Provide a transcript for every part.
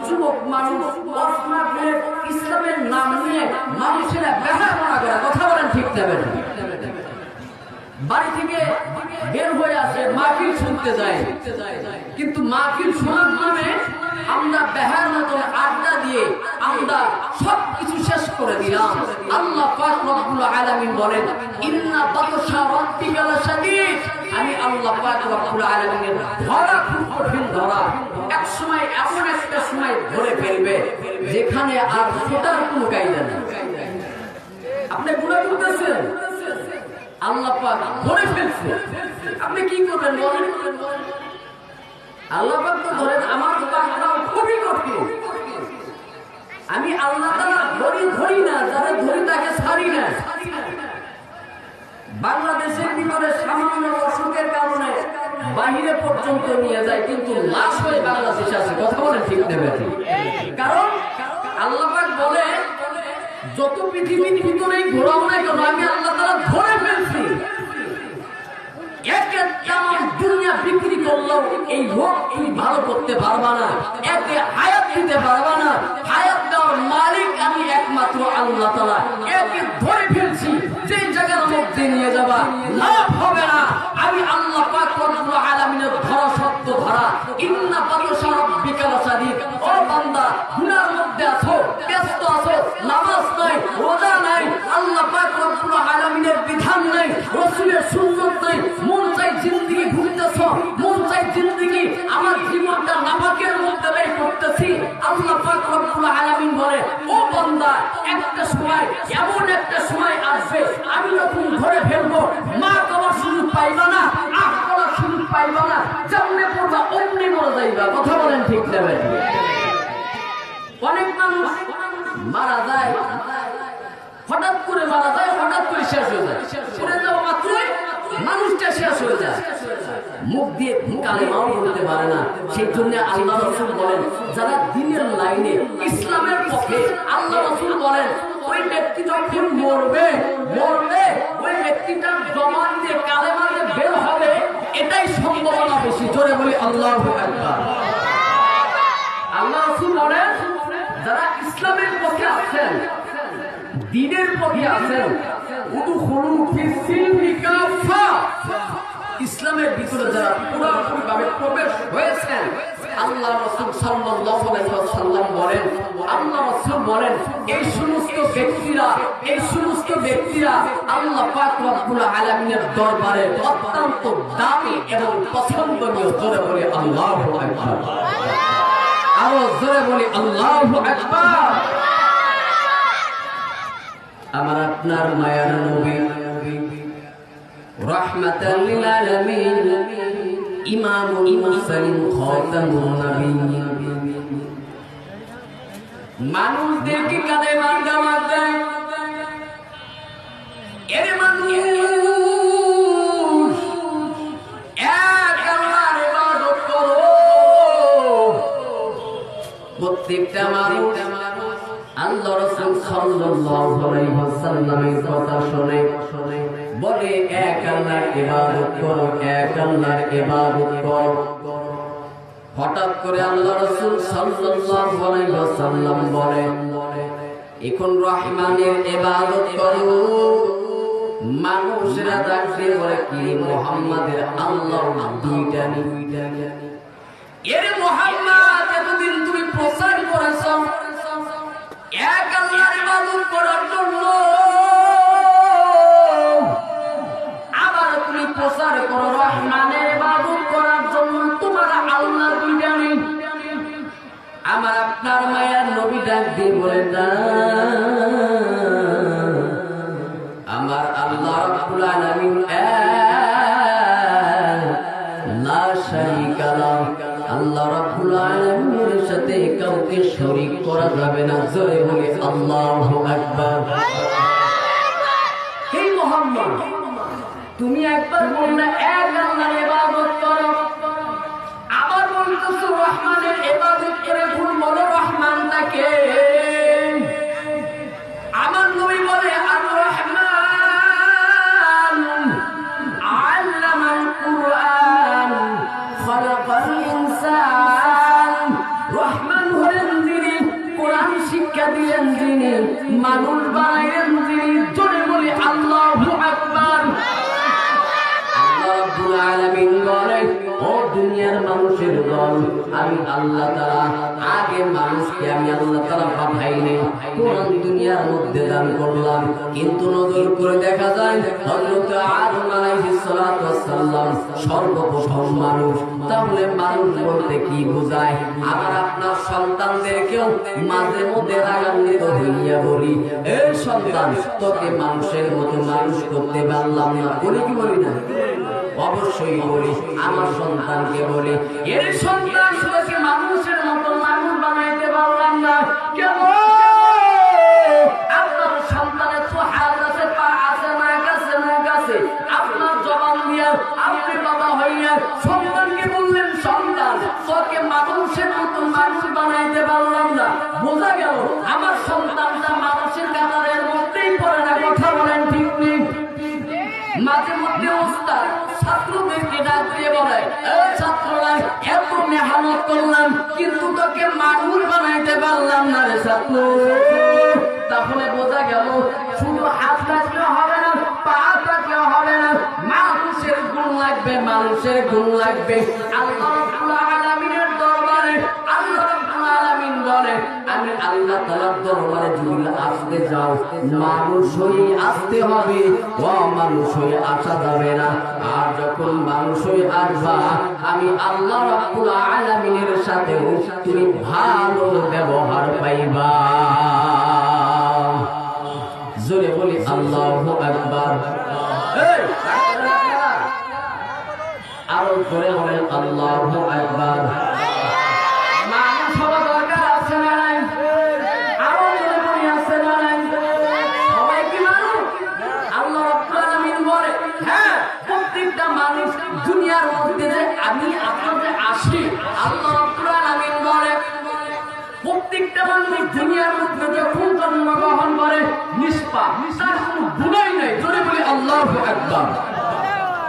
যুবক মানুষ ইসলামের নাম নিয়ে মানুষেরা বেহায়াপনা করে। কথা বলেন ঠিক দেবেন? বাড়ি থেকে বের হয়ে আসে, মাহফিল শুনতে যায়, কিন্তু মাহফিল শোনার নামে আমরা বেহার মতন আড্ডা দিয়ে আমরা সবকিছু শেষ করে দিলাম। আল্লাহ পাক রব্বুল আলামিন বলেন, ইন্না বাতশা রাব্বিকা লাশাদীদ। আমি আল্লাহ পাক রব্বুল আলামিনের ধরা খুব কঠিন ধরা। এক সময় এমন একটা সময় ধরে ফেলবে যেখানে আর ছোটার কোনো কায়দা নেই। আপনি গুনাহ করতেছেন, আল্লাহ পাক ধরে ফেলছে, আপনি কি করবেন বলেন? আল্লাহ পাক তো ধরেন, আমার পাকড়াও খুবই কঠিন। আমি আল্লাহ তাআলা ধরি না, যারা ধরি তাকে ছাড়ি না। বাংলাদেশের ভিতরে সামান্য অসুখের কারণে বাহিরে পর্যন্ত নিয়ে যায়, কিন্তু লাশ হয়ে বাংলাদেশে আছে। কথা বলে ঠিক দেবে? কারণ আল্লাহ পাক বলে, যত পৃথিবীর ভিতরেই ঘোরাও না কেন, আমি আল্লাহ তাআলা ধরে ফেলছি। দুনিয়া বিক্রি করলেও এই রোগ তুমি ভালো করতে পারবা না, একে হায়াত দিতে পারবা না। হায়াত দেওয়ার মালিক আমি একমাত্র আল্লাহ তাআলা। একে ধরে ফেলছি, যে জায়গার মধ্যে নিয়ে যাবা লাভ হবে না। আমি আল্লাহ পাক রব্বুল আলামিনের ধরা সত্য ধরা। ইন্না বাতশা রাব্বিকা লাশাদীদ। ও বান্দা, গুনার মধ্যে আছো, ব্যস্ত আছো, নামাজ নাই, রোজা নাই, আল্লাহ পাক রব্বুল আলামিনের বিধান নাই, রাসূলের সুন্নাত নাই, মন চাই জিন্দেগি ঘুরতেছ, মন চাই জিন্দেগি আমার জীবনটা নাপাকের মধ্যে ব্যয় করতেছি। আল্লাহ পাক রব্বুল আলামিন বলে, ও বান্দা, একটা সময়, এমন একটা সময় আসবে আমি যখন ধরে ফেলবো, মা করার সুযোগ পাইবা না, আখ করার সুযোগ পাইবা না, জামনে পড়বা, অমনি মরে যাইবা। কথা বলেন ঠিক দেবেন? অনেক মানুষ মারা যায়, হঠাৎ করে মারা যায়, হঠাৎ করে শেষ হয়ে যায়। পড়ে যাওয়া মাত্রই মানুষটা শেষ হয়ে যায়, মুখ দিয়ে কালেমাও বলতে পারে না। সেই জন্য আল্লাহ রাসূল বলেন, যারা দ্বীনের লাইনে, ইসলামের পক্ষে, আল্লাহ রাসূল বলেন, ওই ব্যক্তি যখন মরবে, ওই ব্যক্তিটার জবান দিয়ে কালেমা দিয়ে বের হবে, এটাই সম্ভাবনা বেশি। জোরে বলি আল্লাহু আকবার। আল্লাহ রাসূল বলেন, যারা ইসলামের পক্ষে আছেন, দ্বীনের পক্ষে আছেন, উদখুলু ফিস-সিলমি কাফা, ইসলামের ভিতরে যারা পুরোপুরিভাবে প্রবেশ হয়েছেন, আল্লাহ রাসূল সাল্লাল্লাহু আলাইহি ওয়াসাল্লাম বলেন, আল্লাহ রাসূল বলেন, এই সমস্ত ব্যক্তিরা আল্লাহ পাক রব্বুল আলামিনের দরবারে অত্যন্ত দামি এবং পছন্দনীয়। জোরে বলি আল্লাহু আকবার। আরো জোরে বলি আল্লাহু আকবার। আমার আপনার মায়ার নবী, রাহমাতাল লিল আলামিন, ইমামুল মুরসালিন, খাতামুন নবিয়্যিন, মানুষদেরকে কালেমার দাওয়াত দেয়। এর মানুষ এক আল্লাহর ইবাদত করো। প্রত্যেকটা মানুষ আল্লাহ রাসূল সাল্লাল্লাহু আলাইহি ওয়াসাল্লামের কথা শুনে বলে, এক আল্লাহর ইবাদত করো, এক আল্লাহর ইবাদত করো। হঠাৎ করে আল্লাহ রাসূল সাল্লাল্লাহু আলাইহি ওয়াসাল্লাম বলেন, এখন রহমানের ইবাদত করো। মানুষেরা ডাকতে বলে, কি মুহাম্মাদের আল্লাহ দুইটা নেই? এর মুহাম্মদ, এতদিন তুমি প্রচার করেছ এক আল্লাহর ইবাদত করার জন্য, আবার তুমি প্রচার করো রহমানের ইবাদত করার জন্য, তোমার আল্লাহ দুইটা নেই। আমার আপনার মায়ের নবী ডাক দিয়ে বলে, না, আমার আল্লাহ রাব্বুল আলামিন লা শারীকা লাহু, আল্লাহ রাব্বুল আলামিনের সাথে কাউকে শরীক করা যাবে না। জোরে বলি আল্লাহু আকবার। হে মুহাম্মদ, তুমি একবার বললে এক আল্লাহর ইবাদত করো, আবার বলতেছো রহমানের ইবাদত করে। ভুল বলো, রহমানটাকে। আমার নবী বলে, আর রহমান আল্লামাল কুরআন খালাকাল ইনসান। রহমান মানুষ বানাইলেন যিনি, জোরে বলি আল্লাহু আকবার। রব্বুল আলামিন বলেন, ও দুনিয়ার মানুষের দল, আমি আল্লাহ তাআলা আগে মানুষকে আমি আল্লাহ তাআলা পাঠাইনি, কোরআন দুনিয়ার মধ্যে দান করলাম। কিন্তু নজর করে দেখা যায় হযরত আদম আলাইহিস সালাতু ওয়াস সালাম সর্বপ্রথম মানুষ। তাহলে মানুষ বলতে কি বোঝায়? আবার আপনার সন্তানদেরকেও মাঝে মধ্যে রাগান্বিত হইয়া বলি, এ সন্তান, তোকে মানুষের মতো মানুষ করতে পারলাম না। বলি কি বলি না? অবশ্যই বলি। আমার সন্তানকে বলি, এর সন্তান, তোকে মানুষের মতো মানুষ বানাইতে পারলাম না কেন? আপনার সন্তানের তো হাত আছে, পা আছে, নাক আছে, মুখ আছে। আপনার জবান দিয়া আপনি বাবা হইয়া সন্তানকে বললেন, সন্তান, তোকে মানুষের মতো মানুষ বানাইতে পারলাম না। বোঝা গেল আমার সন্তানটা মানুষের কাতারের মধ্যেই পড়ে না। কথা বলেন ঠিক নেই? মাঝে মধ্যে ওস্তাদ ছাত্রদেরকে ডাক দিয়ে বলে, ছাত্ররা, এত মেহনত করলাম কিন্তু তোকে মানুষ বানাইতে পারলাম না রে ছাত্র। তাহলে বোঝা গেল শুধু হাত থাকলে হবে না, পা থাকলে হবে না, মানুষের গুণ লাগবে, মানুষের গুণ লাগবে। আল্লাহ রাব্বুল আলামিনের দরবারে আল্লাহ রাব্বুল আলামিন বলে, আমি আল্লাহ তাআলার দরবারে যদি আসতে যাও, মানুষ হয়ে আসতে হবে, মানুষ হয়ে আসা যাবে না। আর যখন মানুষ হয়ে আসবা, আমি আল্লাহ রাব্বুল আলামিনের সাথেও তুমি ভালো ব্যবহার পাইবা। জোরে বলি আল্লাহু আকবার। আরো জোরে বলেন আল্লাহু আকবার। মানুষ হওয়া দরকার আছে না নাই? আরো জোরে বলি আছে না নাই? সবাই কি মানুষ? আল্লাহ রাব্বুল আলামিন বলে, হ্যাঁ, প্রত্যেকটা মানুষ দুনিয়ার মধ্যে যে আমি আপনাদের আসি, আল্লাহ রাব্বুল আলামিন বলে প্রত্যেকটা মানুষ দুনিয়ার মধ্যে যখন জন্মগ্রহণ করে নিষ্পাপ, তার কোনো গুনাহ নাই। জোরে বলি আল্লাহু আকবার।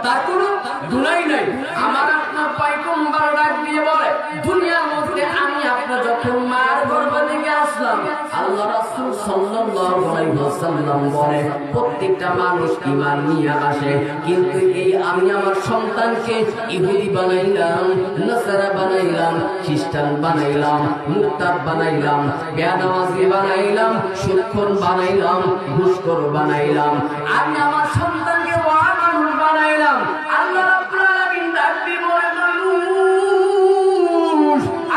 তার কোনো গুনাহ নাই। আমার আপনার পয়গম্বর ডাক দিয়ে বলে, দুনিয়ার মধ্যে আমি আপনার যখন মার গর্ভ থেকে আসলাম, আল্লাহ রাসূল সাল্লাল্লাহু আলাইহি ওয়াসাল্লাম বলে প্রত্যেকটা মানুষ ঈমান নিয়ে আসে, কিন্তু এই আমি আমার সন্তানকে ইহুদি বানাইলাম, নাসারা বানাইলাম, খ্রিস্টান বানাইলাম, মুরতাদ বানাইলাম, বেনামাজি বানাইলাম, সুদখোর বানাইলাম, ঘুষখোর বানাইলাম, আমি আমার সন্তানকে বড় মানুষ বানাইলাম। আল্লাহ রাব্বুল আলামিন ডাক দিয়ে বলে, মানুষ,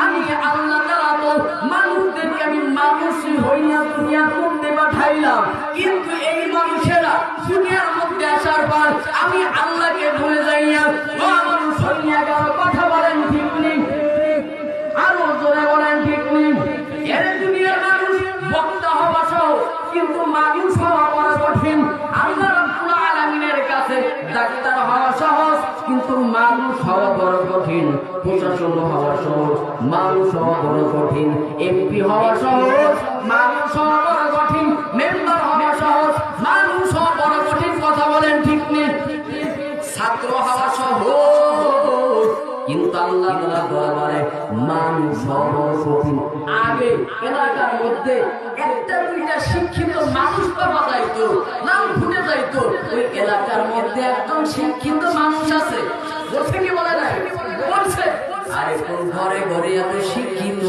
আমি আল্লাহ তাআলা তো মানুষদেরকে আমি মানুষই হইয়া দুনিয়ার মধ্যে পাঠাইলাম, কিন্তু এই মানুষেরা দুনিয়ার মধ্যে আসার পর আমি আল্লাহকে ভুলে যাইয়া মানুষ হইয়া গেল। কথা বলেন ঠিক নেই? আরো জোরে বলেন ঠিক নেই? এর দুনিয়ার মানুষ বক্তা হওয়া সহজ, কিন্তু মানুষ হওয়া বড় কঠিন। আল্লাহ রাব্বুল আলামিনের কাছে ডাক্তার হওয়া সহজ, কিন্তু মানুষ হওয়া বড় কঠিন। প্রশাসন হওয়া সহজ, মানুষ হওয়া বড় কঠিন। এমপি হওয়া সহজ, মানুষ হওয়া বড় কঠিন। মেম্বার হওয়া সহজ, মানুষ হওয়া বড় কঠিন। কথা বলেন ঠিক নেই? ছাত্র হওয়া সহজ, কিন্তু আল্লাহ তাআলা দরবারে মানুষ হওয়া কঠিন। আগে এলাকার মধ্যে একটা দুইটা শিক্ষিত মানুষ পাওয়া যাইতো, নাম ফুটে যাইতো, ওই এলাকার মধ্যে একজন শিক্ষিত মানুষ আছে, বলছে কি বলে নাই? বলছে। আর এখন ঘরে ঘরে এত শিক্ষিত,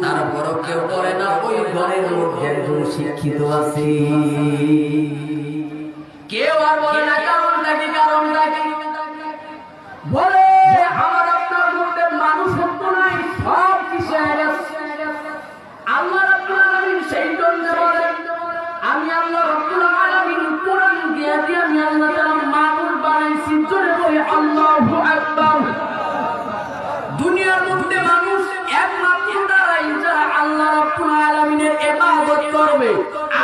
তারপরও কেউ করে না ওই ঘরের মধ্যে একজন শিক্ষিত আছে। কেউ আর বলে না কারণটা কি, কারণটা কি? বলে আমার আপনার মধ্যে মানুষত্ব নাই, সব কিছু আল্লাহ রাব্বুল আলামিন সেই জন্য বলেন, আমি আল্লাহ রাব্বুল আলামিন কোরআন দিয়ে আমি আল্লাহ তাআলা মানুষ বানাইছি। জোরে বলি আল্লাহু আকবার। দুনিয়ার মধ্যে মানুষ একমাত্র তারাই যারা আল্লাহ রাব্বুল আলামিনের ইবাদত করবে।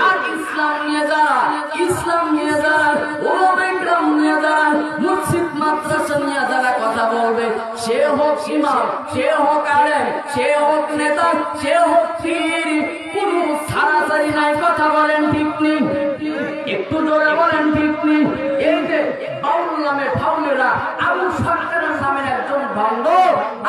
আর ইসলাম নিয়ে যারা, ইসলাম নিয়ে যারা, ওলামায়ে কেরাম নিয়ে যারা, মসজিদ মাদ্রাসা নিয়ে যারা কথা বলবে, সে হোক ইমাম, সে হোক আলেম, সে হোক নেতা, সে হোক পীর, কোনো ছাড়াছাড়ি নাই। কথা বলেন ঠিক নেই? একটু জোরে বলেন ঠিক নেই? এই যে বাউল নামে ফাউলেরা, আবু সরকারের নামের একজন ভণ্ড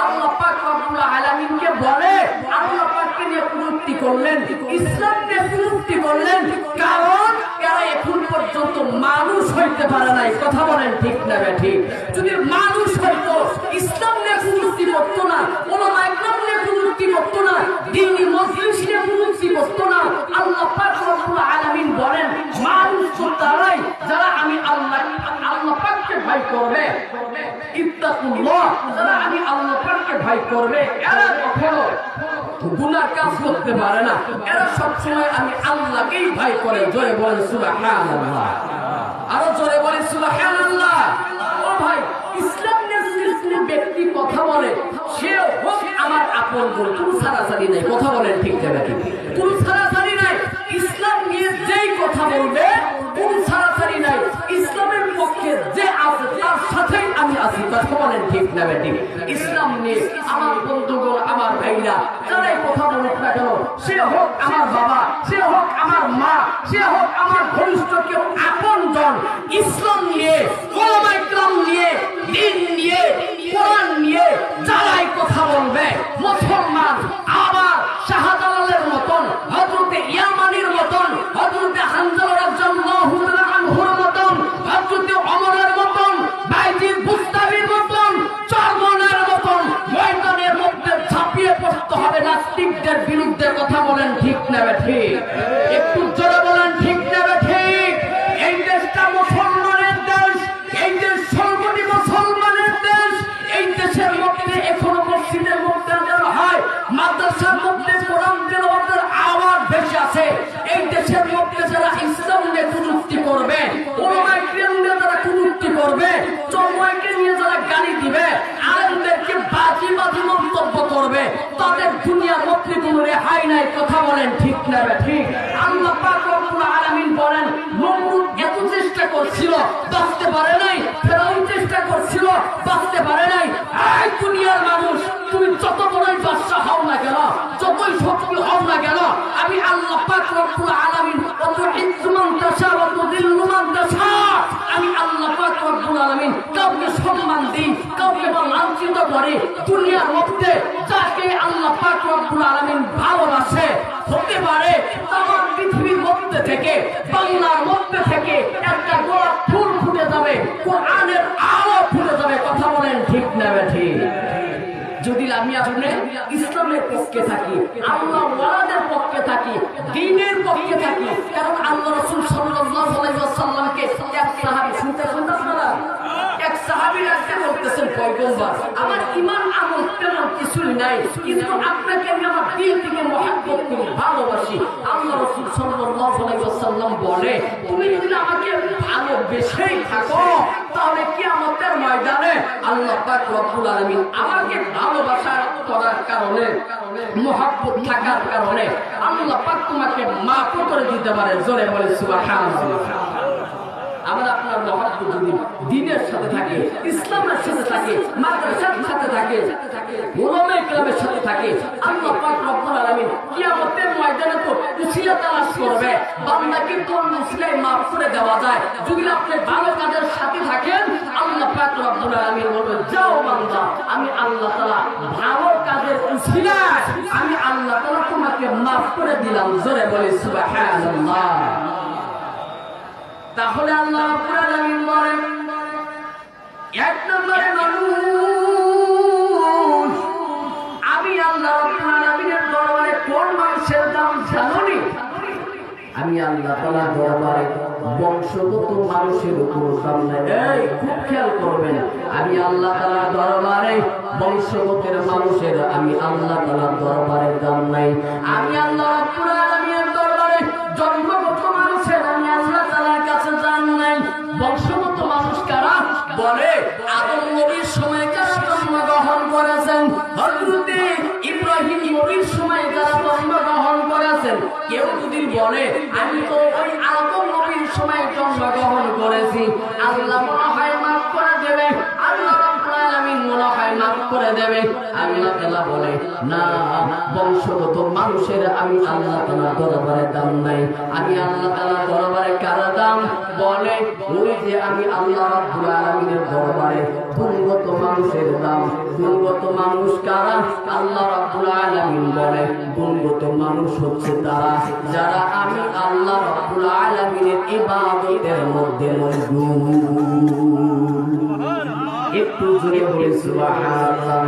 আল্লাহ পাক রব্বুল আলামিনকে বলে, আল্লাহ পাককে নিয়ে কোনো কটূক্তি করলেন, ইসলাম নিয়ে কটূক্তি করলেন, কারণ এরা এখন পর্যন্ত মানুষ হইতে পারে নাই। কথা বলেন ঠিক না ঠিক? যদি মানুষ হইতো ইসলাম নিয়ে কটূক্তি করতো না, ওলামা ইকরাম নিয়ে কটূক্তি করতো না, দ্বীনি মজলিস নিয়ে কটূক্তি করতো না। আল্লাহ পাক রব্বুল আলামিন বলেন মানুষ তো তারাই যারা আমি আল্লাহ পাককে ভয় করবে, ইত্তাকুল্লাহ, যারা আমি আল্লাহ পাককে ভয় করবে এরা কখনো গুনাহ কাজ করতে পারে না, এরা সবসময় আমি আল্লাহকেই ভয় করে। জোরে বলেন সুবহানাল্লাহ, আরো জোরে বলেন সুবহানাল্লাহ। ও ভাই, ইসলাম নিয়ে ব্যক্তি কথা বলে, সে হোক আমার আপনজন, কোনো সারাসারি নাই। কথা বলেন ঠিক না ঠিক? কোনো সারাসারি নাই। ইসলাম নিয়ে যেই কথা বলবে কোনো সারাসারি নাই। ইসলামের পক্ষে যে আছে তার সাথেই আমি আছি। কথা বলেন ঠিক না ঠিক? ইসলাম নিয়ে আমার বন্ধুগণ, আমার ভাইরা যারাই কথা বলুক না কেন, সে হোক আমার বাবা, সে হোক আমার মা, সে হোক আমার ঘনিষ্ঠ কেউ আপনজন, ইসলাম নিয়ে, ওলামা ইকরাম নিয়ে, দ্বীন নিয়ে, কোরআন নিয়ে যারাই কথা বলবে, মুসলমান আবার শাহজালালের মতন, হযরতে ইয়ামানির মতন, হযরতে হানজালা রাদিয়াল্লাহু তাআলা আনহুর মতন, হযরতে ওমরের মতন, বাইজিদ বুস্তামির মতন, চরমনের মতন ময়দানের মধ্যে ঝাঁপিয়ে পড়তে হবে নাস্তিকদের বিরুদ্ধে। কথা বলেন ঠিক না ঠিক? একটু জোরে বলেন ঠিক না ঠিক? এই দেশটা মুসলমানের দেশ, এই দেশ সর্বটি মুসলমানের দেশ। এই দেশের মধ্যে এখনো মসজিদের মধ্যে হয়, মাদ্রাসার মধ্যে কোরআন তেলাওয়াতের আওয়াজ বেশি আছে। এই দেশের মধ্যে যারা ইসলাম নিয়ে কটূক্তি করবে, ওলামা ইকরাম নিয়ে যারা কটূক্তি করবে, চরমনাইকে নিয়ে যারা গালি দিবে, আলেমদেরকে বাজি মন্তব্য করবে, তাদের দুনিয়ার মধ্যে কোনো রেহাই নাই। কথা বলেন ঠিক না ঠিক? আল্লাহ পাক রব্বুল আলামিন বলেন নমরুদ এত চেষ্টা করছিল, বাঁচতে পারে নাই। ফেরাউন চেষ্টা করছিল, বাঁচতে পারে নাই। এই দুনিয়ার মানুষ, তুমি যত বড়ই বাদশা হও না কেন, যতই শক্তি হও না কেন, আমি আল্লাহ পাক রব্বুল আলামিন অত ইজ্জুমান তাশা ওয়া তুযিল্লু মান তাশা, আমি আল্লাহ পাক রব্বুল আলামিন কাউকে সম্মান দিই, কাউকে লাঞ্ছিত করে। দুনিয়ার মধ্যে যাকে আল্লাহ পাক রব্বুল আলামিন ভালোবাসে, হতে পারে তামাম পৃথিবীর মধ্যে থেকে, বাংলার মধ্যে থেকে একটা গোলাপ ফুল ফুটে যাবে, কোরআনের আলো ফুটে যাবে। কথা বলেন ঠিক না ঠিক? যদি আমি আপনি ইসলামের পক্ষে থাকি, আল্লাহ ওয়ালাদের পক্ষে থাকি, দ্বীনের পক্ষে থাকি, কারণ আল্লাহ রাসূল সাল্লাল্লাহু আলাইহি ওয়াসাল্লামকে এক সাহাবী, শুনতেছেন আপনারা, এক সাহাবী রাস্তা করতেছেন, পয়গম্বর আমার ঈমান আমল তেমন কিছুই নাই, কিন্তু আপনাকে আমি আমার দিল থেকে মহব্বত করি, ভালোবাসি। আল্লাহ রাসূল সাল্লাল্লাহু আলাইহি ওয়াসাল্লাম বলে, তুমি যদি আমাকে ভালোবেসেই থাকো, তাহলে কিয়ামতের ময়দানে আল্লাহ পাক রব্বুল আলামিন আমাকে ভালোবাসা করার কারণে, মহব্বত থাকার কারণে আল্লাহ পাক তোমাকে মাফ করে দিতে পারে। জোরে বলে সুবহানাল্লাহ। আমরা আপনার মহব্বত যদি দ্বীনের সাথে থাকে, ইসলামের সাথে থাকে, মাদ্রাসার সাথে থাকে, ওলামা ইকরামের সাথে থাকে, আল্লাহ পাক রব্বুল আলামিন কিয়ামতের ময়দানে তো উসিলা তালাশ করবে, বান্দাকে কোন উসিলায় মাফ করে দেওয়া যায়। যদি আপনি ভালো কাজের সাথে থাকেন, আল্লাহ পাক রব্বুল আলামিন বলবে, যাও বান্দা, আমি আল্লাহ তাআলা ভালো কাজের উসিলায় আমি আল্লাহ তাআলা তোমাকে মাফ করে দিলাম। জোরে বলি সুবহানাল্লাহ। তাহলে আল্লাহ রাব্বুল আলামিন বলেন, এক নম্বরে মানুষ, আমি আল্লাহ রাব্বুল আলামিনের দরবারে কোন মানুষের দাম জানোনি? আমি আল্লাহ তাআলার দরবারে বংশগত মানুষের উপর দাম নাই। এই খুব খেয়াল করবেন, আমি আল্লাহ তাআলার দরবারে বংশগতের মানুষের, আমি আল্লাহ তাআলার দরবারে দাম নাই। আমি আল্লাহ রাব্বুল আলামিনের দরবারে জন্মগত মানুষের, আমি আল্লাহ তাআলার কাছে দাম নাই। বংশগত মানুষ কারা? বলে আদম নবীর সময় কারা জন্মগ্রহণ করেছেন, হযরতে ইব্রাহিম নবীর সময় কারা জন্মগ্রহণ করেছেন। কেউ যদি বলে আমি তো ওই আদম নবীর সময় জন্মগ্রহণ করেছি, আল্লাহ মনে হয় মাফ করে দেবে, আল্লাহ রাব্বুল আলামিন মনে হয় মাফ করে দেবে। আল্লাহ তাআলা বলে না, বংশগত মানুষের আমি আল্লাহ তাআলা দরবারে দাম নাই। আমি আল্লাহ তাআলা দরবারে কার দাম? বলে ওই যে আমি আল্লাহ রাব্বুল আলামিনের দরবারে গুণগত মানুষের দাম। গুণগত মানুষ কারা? আল্লাহ রাব্বুল আলামিন বলে গুণগত মানুষ হচ্ছে তারা যারা আমি আল্লাহ রাব্বুল আলামিনের ইবাদতের মধ্যে মশগুল। একটু জোরে বলে সুবহানাল্লাহ।